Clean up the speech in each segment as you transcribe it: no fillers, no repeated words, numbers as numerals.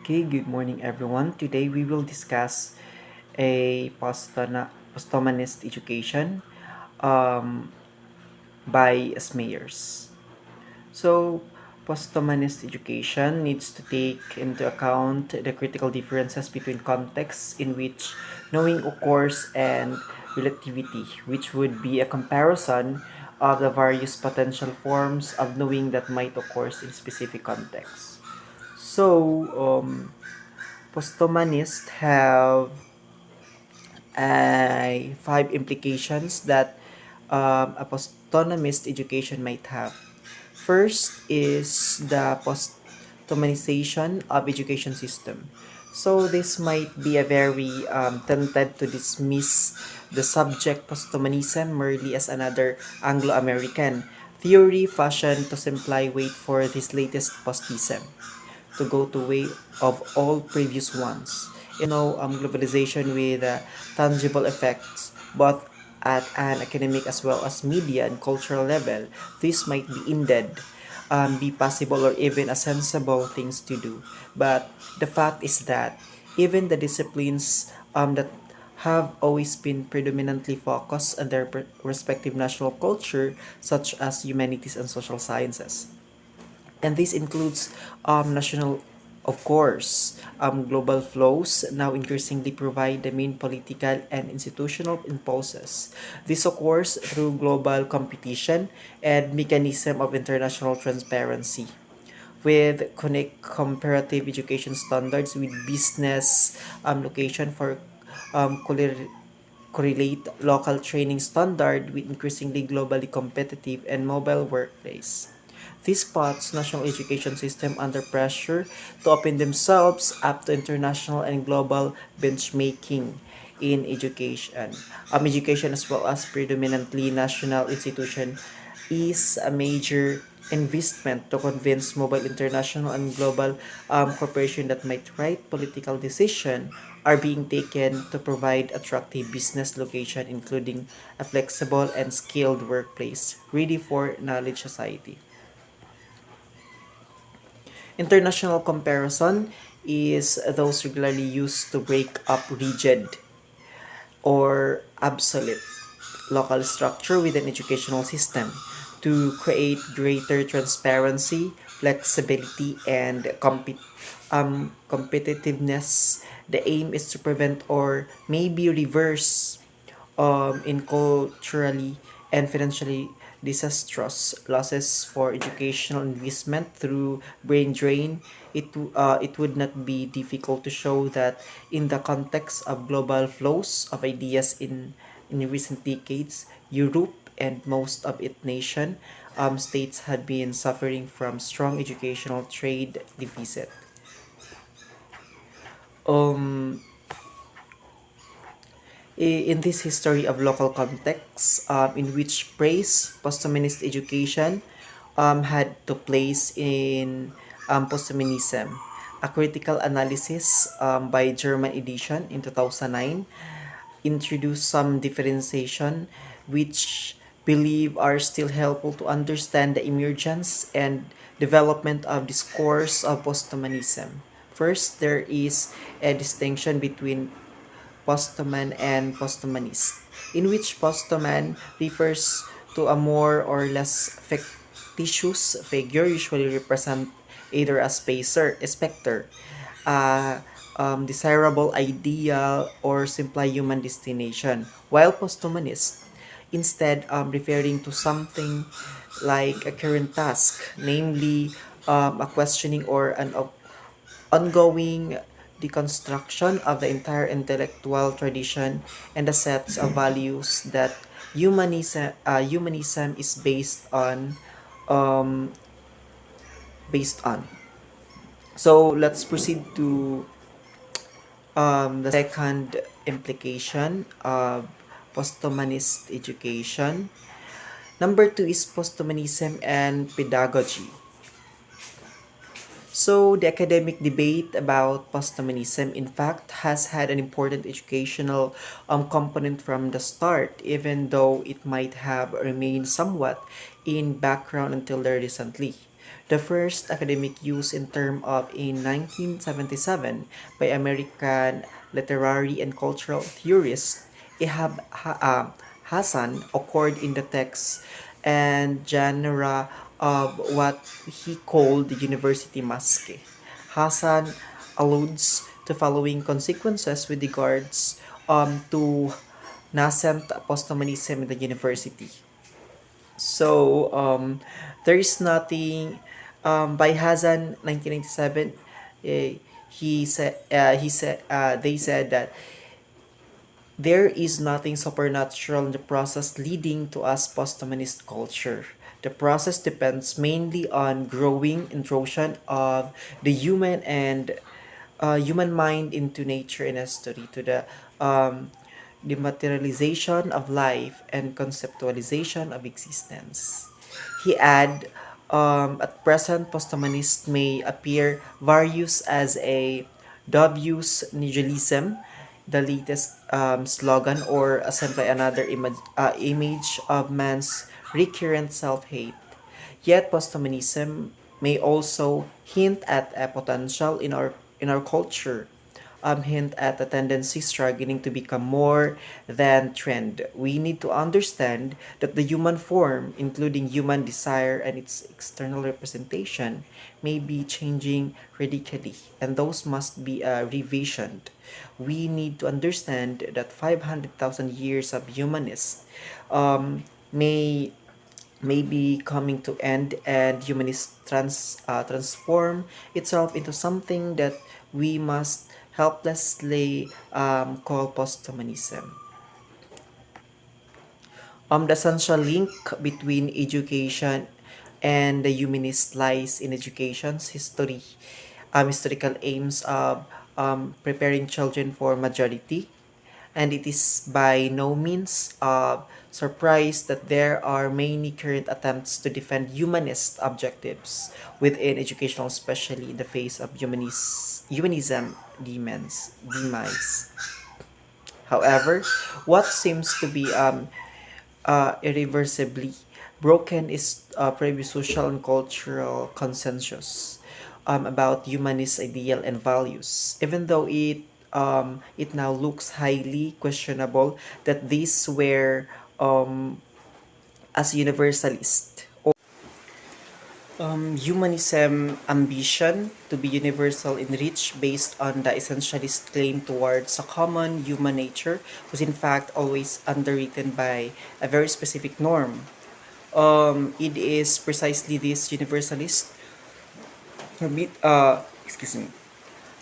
Okay, good morning everyone. Today we will discuss a posthumanist education um, by Smayers. So, posthumanist education needs to take into account the critical differences between contexts in which knowing occurs and relativity, which would be a comparison of the various potential forms of knowing that might occur in specific contexts. So, posthumanists have five implications that a posthumanist education might have. First is the posthumanization of education system. So this might be a very tempted to dismiss the subject posthumanism merely as another Anglo-American theory fashioned to simply wait for this latest postism to go to way of all previous ones. Globalization with tangible effects both at an academic as well as media and cultural level, this might be indeed be possible or even a sensible things to do. But the fact is that even the disciplines that have always been predominantly focused on their respective national culture, such as humanities and social sciences, and this includes national, of course, global flows now increasingly provide the main political and institutional impulses. This occurs through global competition and mechanism of international transparency with connect comparative education standards with business location for correlate local training standard with increasingly globally competitive and mobile workplace. This puts national education system under pressure to open themselves up to international and global benchmarking in education. Education as well as predominantly national institution is a major investment to convince mobile international and global corporation that might right political decision are being taken to provide attractive business location including a flexible and skilled workplace ready for knowledge society. International comparison is those regularly used to break up rigid or obsolete local structure within educational system to create greater transparency, flexibility, and competitiveness. The aim is to prevent or maybe reverse in culturally and financially disastrous losses for educational investment through brain drain. It would not be difficult to show that in the context of global flows of ideas in recent decades, Europe and most of its nation states had been suffering from strong educational trade deficit. Um, in this history of local context in which praise posthumanist education had to place in posthumanism. A critical analysis by German edition in 2009 introduced some differentiation which believe are still helpful to understand the emergence and development of discourse of posthumanism. First, there is a distinction between posthuman and posthumanist, in which posthuman refers to a more or less fictitious figure, usually represent either a spacer, a specter, a desirable ideal, or simply human destination, while posthumanist instead referring to something like a current task, namely a questioning or an ongoing deconstruction of the entire intellectual tradition and the sets of values that humanism is um, based on. So let's proceed to the second implication of posthumanist education. Number two is posthumanism and pedagogy. So, the academic debate about posthumanism, in fact, has had an important educational component from the start, even though it might have remained somewhat in background until very recently. The first academic use in term of in 1977 by American literary and cultural theorist Hassan occurred in the text and genre of what he called the university masque. Hassan alludes to following consequences with regards to nascent posthumanism in the university. So there is nothing by Hazan 1997. He said they said that there is nothing supernatural in the process leading to us posthumanist culture. The process depends mainly on growing intrusion of the human mind into nature and history to the dematerialization of life and conceptualization of existence. He add, at present, posthumanist may appear various as a dubious nihilism, the latest slogan, or simply another image of man's recurrent self-hate. Yet posthumanism may also hint at a potential in our culture, hint at a tendency struggling to become more than trend. We need to understand that the human form, including human desire and its external representation, may be changing radically, and those must be revisioned. We need to understand that 500,000 years of humanist may be coming to end, and humanist transform itself into something that we must helplessly call posthumanism. The essential link between education and the humanist lies in education's historical aims of preparing children for majority, and it is by no means surprise that there are many current attempts to defend humanist objectives within educational, especially in the face of humanism demise. However, what seems to be irreversibly broken is previous social and cultural consensus about humanist ideal and values, even though it now looks highly questionable that these were as universalist. Humanism ambition to be universal in reach based on the essentialist claim towards a common human nature was in fact always underwritten by a very specific norm. It is precisely this universalist excuse me,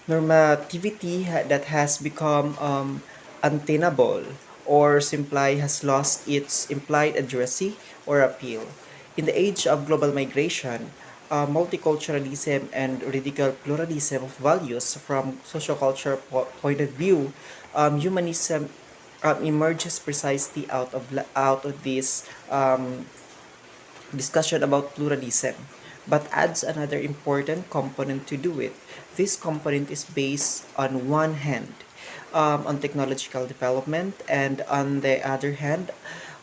normativity that has become untenable, or simply has lost its implied addressy or appeal. In the age of global migration, multiculturalism and radical pluralism of values from sociocultural point of view, humanism emerges precisely out of this discussion about pluralism, but adds another important component to do it. This component is based on one hand on technological development, and on the other hand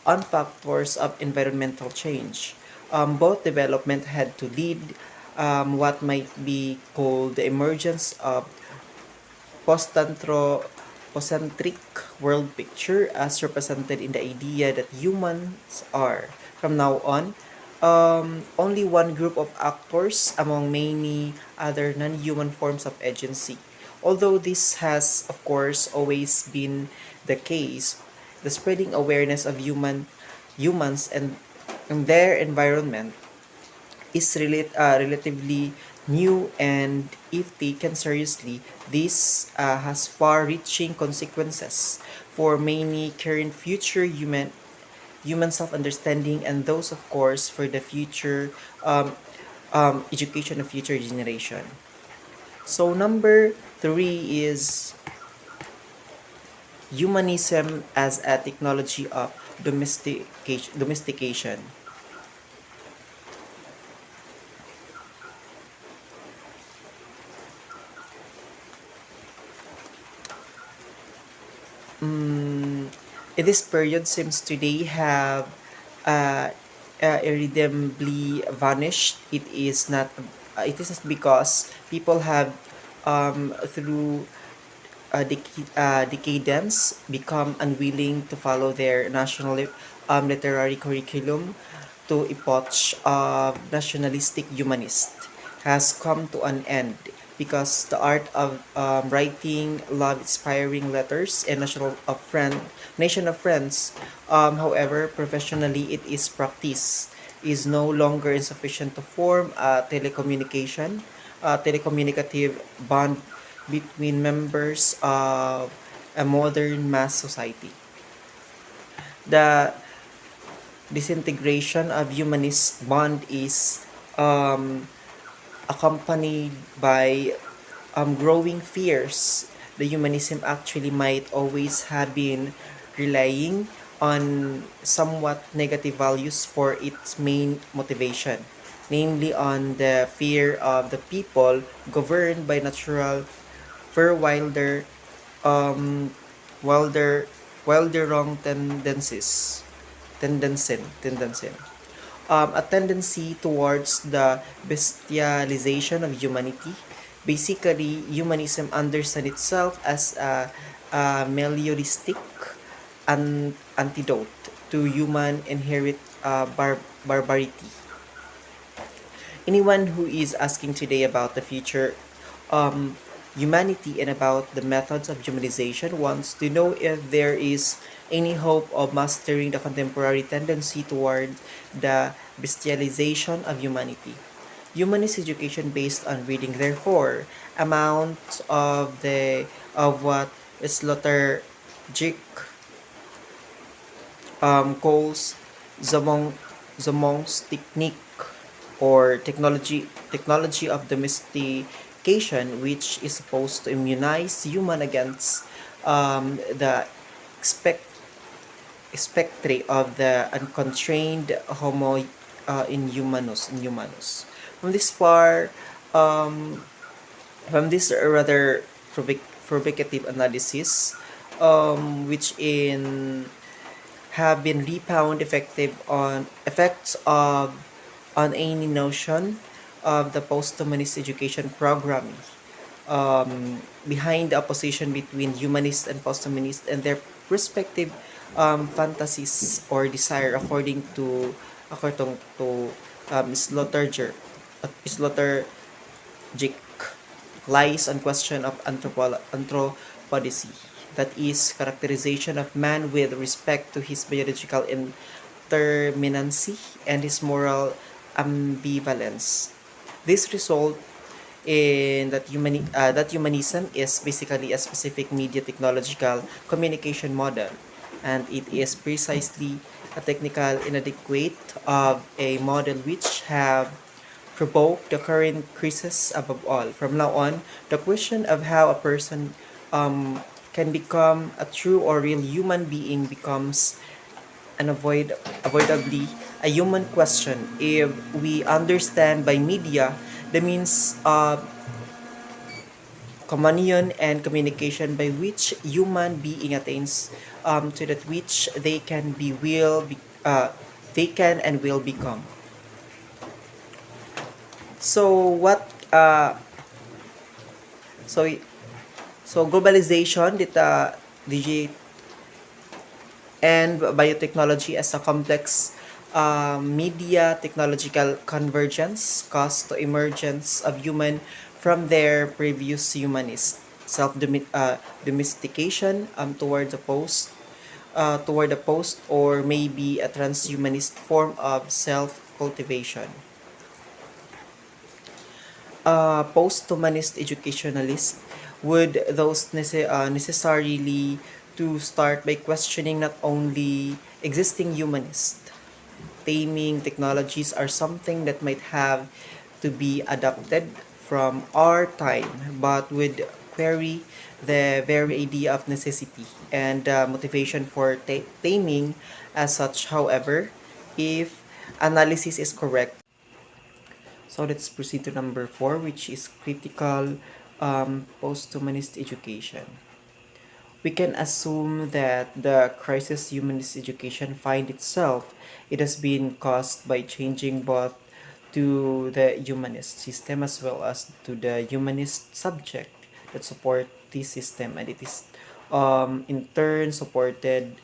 on factors of environmental change. Both development had to lead what might be called the emergence of post-centric world picture as represented in the idea that humans are, from now on, only one group of actors among many other non-human forms of agency. Although this has, of course, always been the case, the spreading awareness of humans and their environment is relatively new, and if taken seriously, this has far-reaching consequences for many current future human self-understanding, and those, of course, for the future education of future generation. So number three is humanism as a technology of domestication. mm, in this period seems today have uh, irredeemably vanished. It is not because people have through decadence become unwilling to follow their national literary curriculum to epoch of nationalistic humanist has come to an end because the art of writing love-inspiring letters and nation of friends, however professionally it is practiced, is no longer insufficient to form a telecommunicative bond between members of a modern mass society. The disintegration of humanist bond is um, accompanied by growing fears. The humanism actually might always have been relying on somewhat negative values for its main motivation, namely on the fear of the people governed by natural for um, wilder, wilder wrong tendency, a tendency towards the bestialization of humanity. Basically, humanism understands itself as a melioristic antidote to human inherent barbarity. Anyone who is asking today about the future um, humanity and about the methods of humanization wants to know if there is any hope of mastering the contemporary tendency toward the bestialization of humanity. Humanist education based on reading, therefore, amount of what Sloterdijk calls Zamong Zamong's technique or technology of domestication, which is supposed to immunize human against the expect spectre of the unconstrained homo in humanus. From this far, um, from this rather provocative analysis, which in have been refound effective on effects of on any notion of the post-humanist education programming behind the opposition between humanist and post-humanist and their respective fantasies or desire according to Slaughter Jake lies on question of anthropodicy, that is, characterization of man with respect to his biological interminacy and his moral ambivalence. This result in that humanism is basically a specific media technological communication model, and it is precisely a technical inadequate of a model which have provoked the current crisis. Above all, from now on, the question of how a person can become a true or real human being becomes avoidably a human question if we understand by media the means of communion and communication by which human being attains to that which they can and will become. So what so so globalization digi and biotechnology as a complex media technological convergence caused the emergence of human from their previous humanist self domestication toward the post or maybe a transhumanist form of self cultivation. Posthumanist educationalists would necessarily to start by questioning not only existing humanist taming technologies are something that might have to be adapted from our time, but would query the very idea of necessity and motivation for taming as such. However, if analysis is correct, so let's proceed to number four, which is critical post-humanist education. We can assume that the crisis humanist education find itself, it has been caused by changing both to the humanist system as well as to the humanist subject that support this system, and it is in turn supported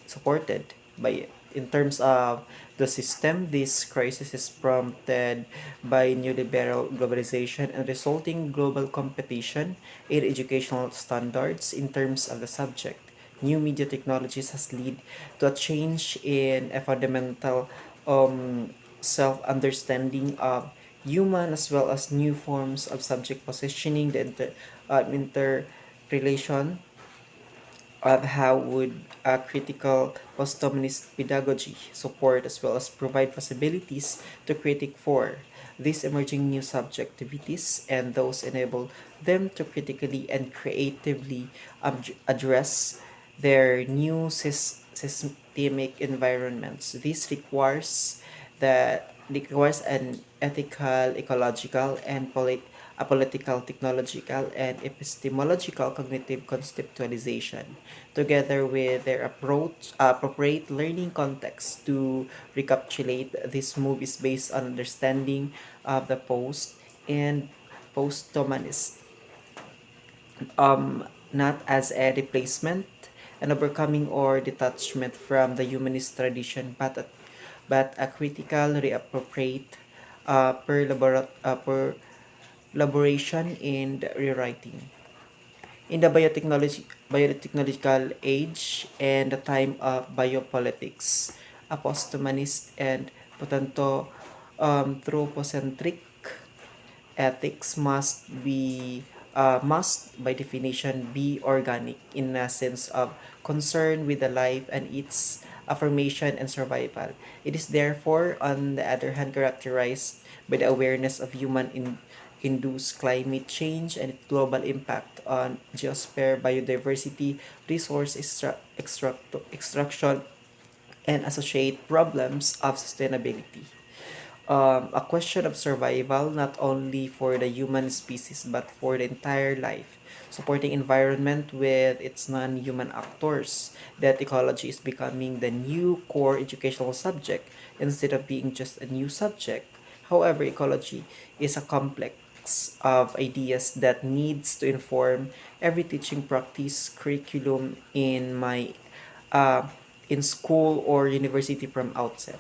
by, in terms of the system. This crisis is prompted by neoliberal globalization and resulting global competition in educational standards in terms of the subject. New media technologies has led to a change in a fundamental self-understanding of human, as well as new forms of subject positioning, the interrelation of how would a critical posthumanist pedagogy support as well as provide possibilities to critic for these emerging new subjectivities, and those enable them to critically and creatively address their new systemic environments. This requires an ethical, ecological, and a political, technological, and epistemological cognitive conceptualization, together with their appropriate learning context to recapitulate this move is based on understanding of the post and post-humanist, not as a replacement, an overcoming or detachment from the humanist tradition, but a critical reappropriate per elaboration and rewriting. In the biotechnological age and the time of biopolitics, a posthumanist and potential anthropocentric ethics must by definition be organic, in a sense of concern with the life and its affirmation and survival. It is therefore, on the other hand, characterized by the awareness of human induced climate change and its global impact on geosphere, biodiversity, resource extraction, and associated problems of sustainability. A question of survival not only for the human species but for the entire life, supporting environment with its non-human actors. That ecology is becoming the new core educational subject instead of being just a new subject. However, ecology is a complex of ideas that needs to inform every teaching practice curriculum uh, in school or university from outset,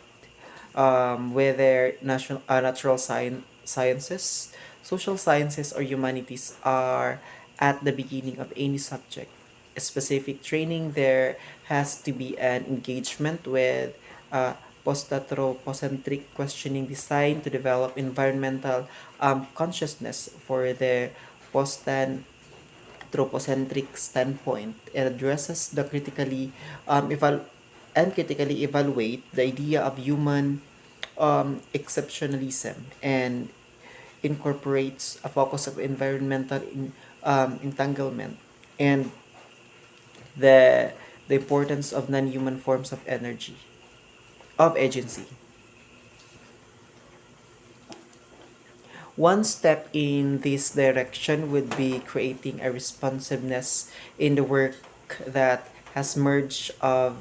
whether natural sciences, social sciences, or humanities are at the beginning of any subject. A specific training there has to be an engagement with post-anthropocentric questioning designed to develop environmental consciousness for the post anthropocentric standpoint, and addresses the critically evaluate the idea of human exceptionalism, and incorporates a focus of environmental entanglement and the the importance of non-human forms of energy of agency. One step in this direction would be creating a responsiveness in the work that has merged out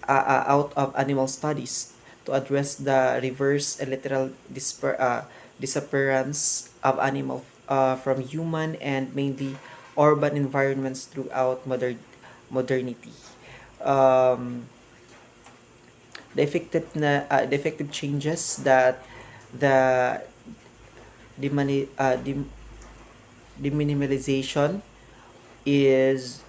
of animal studies to address the reverse and literal disappearance of animal from human and mainly urban environments throughout modernity. Um, the effective changes that the demani- uh, dem- deminimalization is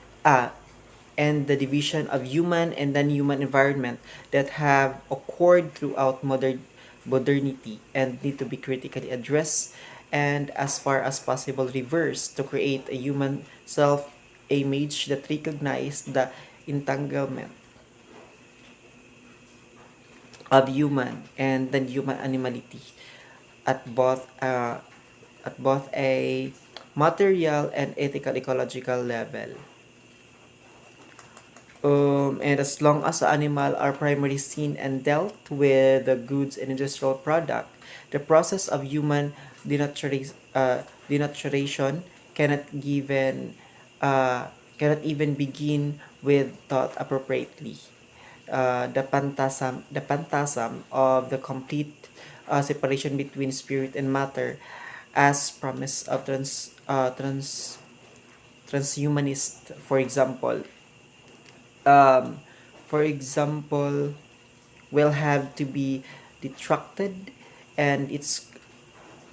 and the division of human and non-human environment that have occurred throughout modernity and need to be critically addressed, and as far as possible reversed, to create a human self image that recognize the entanglement of human and non-human animality at both uh, at both a material and ethical ecological level. And as long as the animal are primarily seen and dealt with the goods and industrial product, the process of human denaturation cannot given cannot even begin with thought appropriately. The phantasm of the complete separation between spirit and matter, as promise of transhumanist, um, for example, will have to be detracted, and its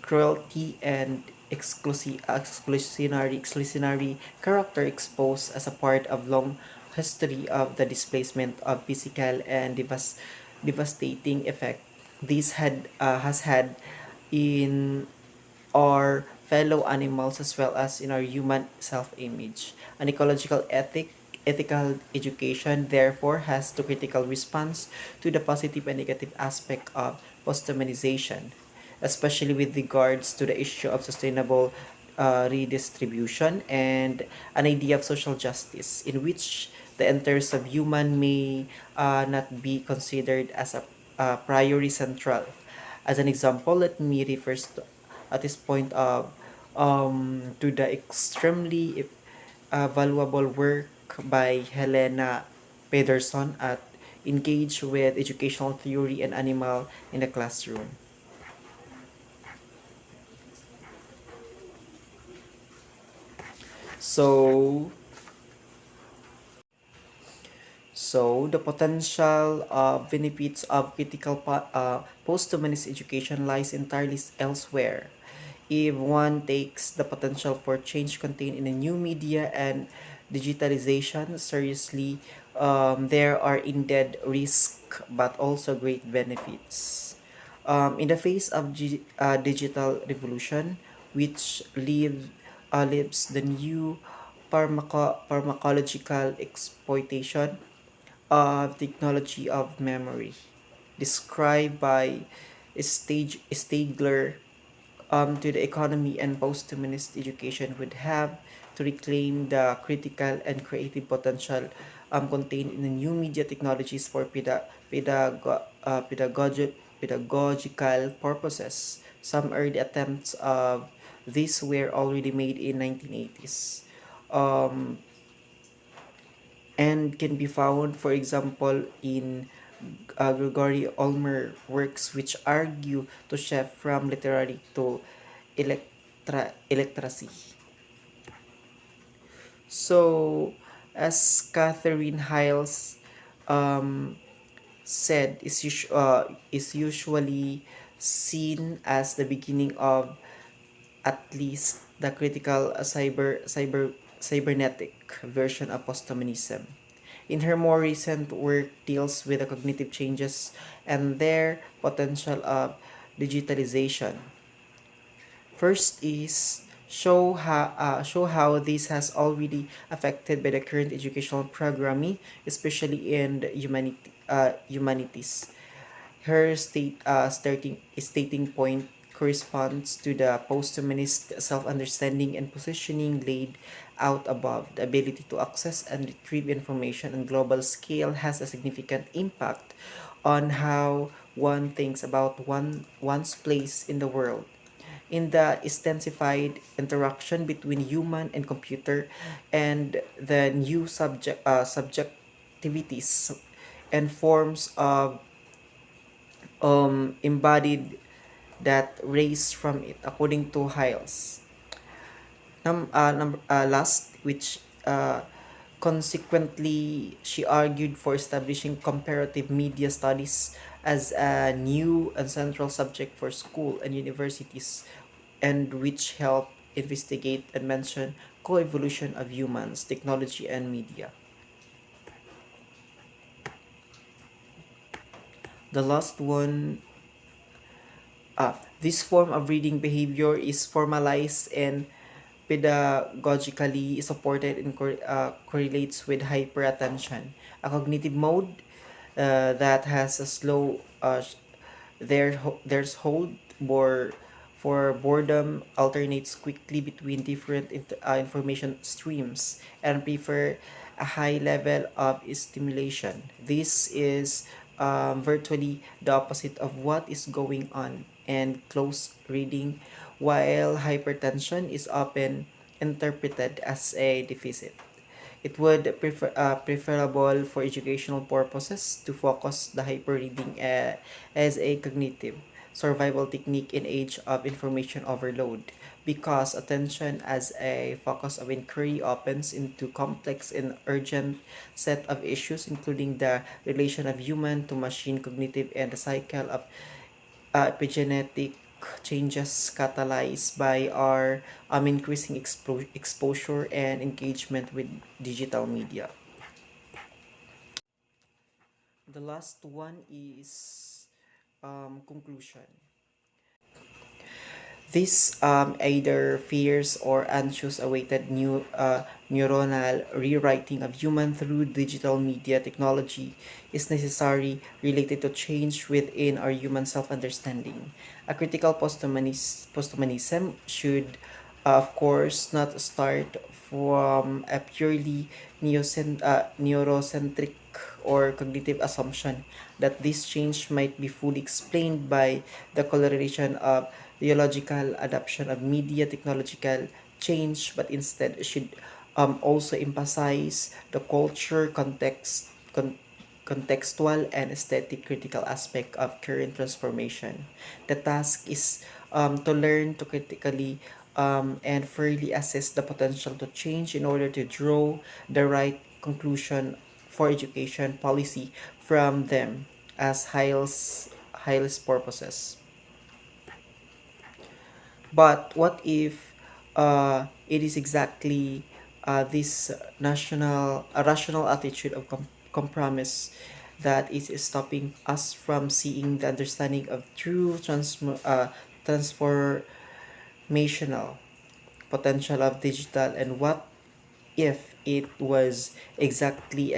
cruelty and exclusionary character exposed as a part of long history of the displacement of physical and devastating effect this has had in our fellow animals as well as in our human self-image. An ethical education therefore has to critical response to the positive and negative aspect of post-humanization, especially with regards to the issue of sustainable redistribution and an idea of social justice in which the interests of human may not be considered as a priori central. As an example, let me refer at this point to the extremely valuable work by Helena Pederson at Engage with Educational Theory and Animal in the Classroom. So, so the potential benefits of post-humanist education lies entirely elsewhere. If one takes the potential for change contained in a new media and digitalization seriously, there are indeed risks but also great benefits. In the face of digital revolution, which leaves the new pharmacological exploitation of technology of memory, described by Stagler, to the economy and post-humanist education would have to reclaim the critical and creative potential contained in the new media technologies for pedagogical purposes. Some early attempts of this were already made in 1980s. Um, and can be found, for example, in Gregory Ulmer works which argue to shift from literary to electracy. So, as Catherine Hiles um, said, is usually seen as the beginning of at least the critical cybernetic version of posthumanism. In her more recent work deals with the cognitive changes and their potential of digitalization. First is show how this has already affected by the current educational programming, especially in the humanities. Her stating point corresponds to the post-humanist self-understanding and positioning laid out above. The ability to access and retrieve information on global scale has a significant impact on how one thinks about one's place in the world. In the intensified interaction between human and computer and the new subjectivities and forms of embodied that raised from it, according to Hiles. Last, which consequently, she argued for establishing comparative media studies as a new and central subject for school and universities, and which help investigate and mention co-evolution of humans, technology, and media. The last one, this form of reading behavior is formalized and pedagogically supported and correlates with hyperattention, a cognitive mode that has a slow there's hold for boredom alternates quickly between different information streams and prefer a high level of stimulation. This is virtually the opposite of what is going on and close reading, while hypertension is often interpreted as a deficit. It would preferable for educational purposes to focus the hyperreading as a cognitive survival technique in age of information overload, because attention as a focus of inquiry opens into complex and urgent set of issues, including the relation of human to machine cognitive and the cycle of epigenetic changes catalyzed by our increasing exposure and engagement with digital media. The last one is conclusion. This either fears or anxious awaited neuronal rewriting of human through digital media technology is necessary related to change within our human self-understanding. A critical posthumanism should, of course, not start from a purely neurocentric or cognitive assumption that this change might be fully explained by the correlation of theological adoption of media technological change, but instead should also emphasize the culture contextual and aesthetic critical aspect of current transformation. The task is to learn to critically and fairly assess the potential to change in order to draw the right conclusion for education policy from them as highest purposes. But what if it is exactly this national a rational attitude of compromise that is stopping us from seeing the understanding of true transformational potential of digital, and what if it was exactly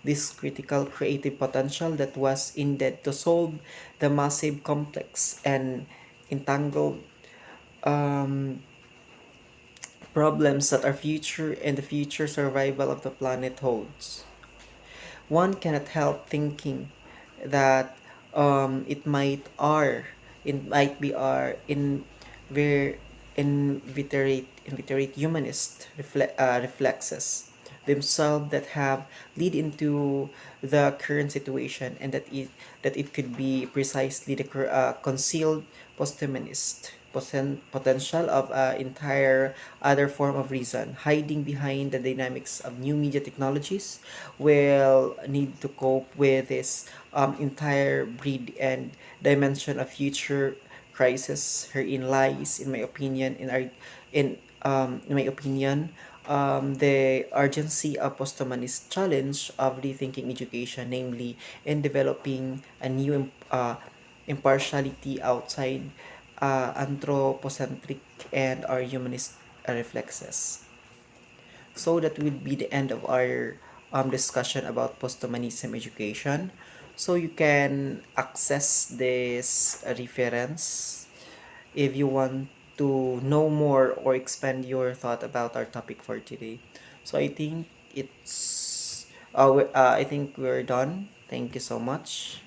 this critical creative potential that was needed to solve the massive complex and entangled um, problems that our future and the future survival of the planet holds. One cannot help thinking that it might be our ver, inveterate humanist reflexes themselves that have lead into the current situation, and that it could be precisely the concealed posthumanist potential of entire other form of reason hiding behind the dynamics of new media technologies will need to cope with this entire breed and dimension of future crisis. Herein lies, in my opinion, in my opinion, the urgency of posthumanist challenge of rethinking education, namely in developing a new impartiality outside anthropocentric and our humanist reflexes. So that would be the end of our discussion about posthumanism education. So you can access this reference if you want to know more or expand your thought about our topic for today. So I think I think we're done. Thank you so much.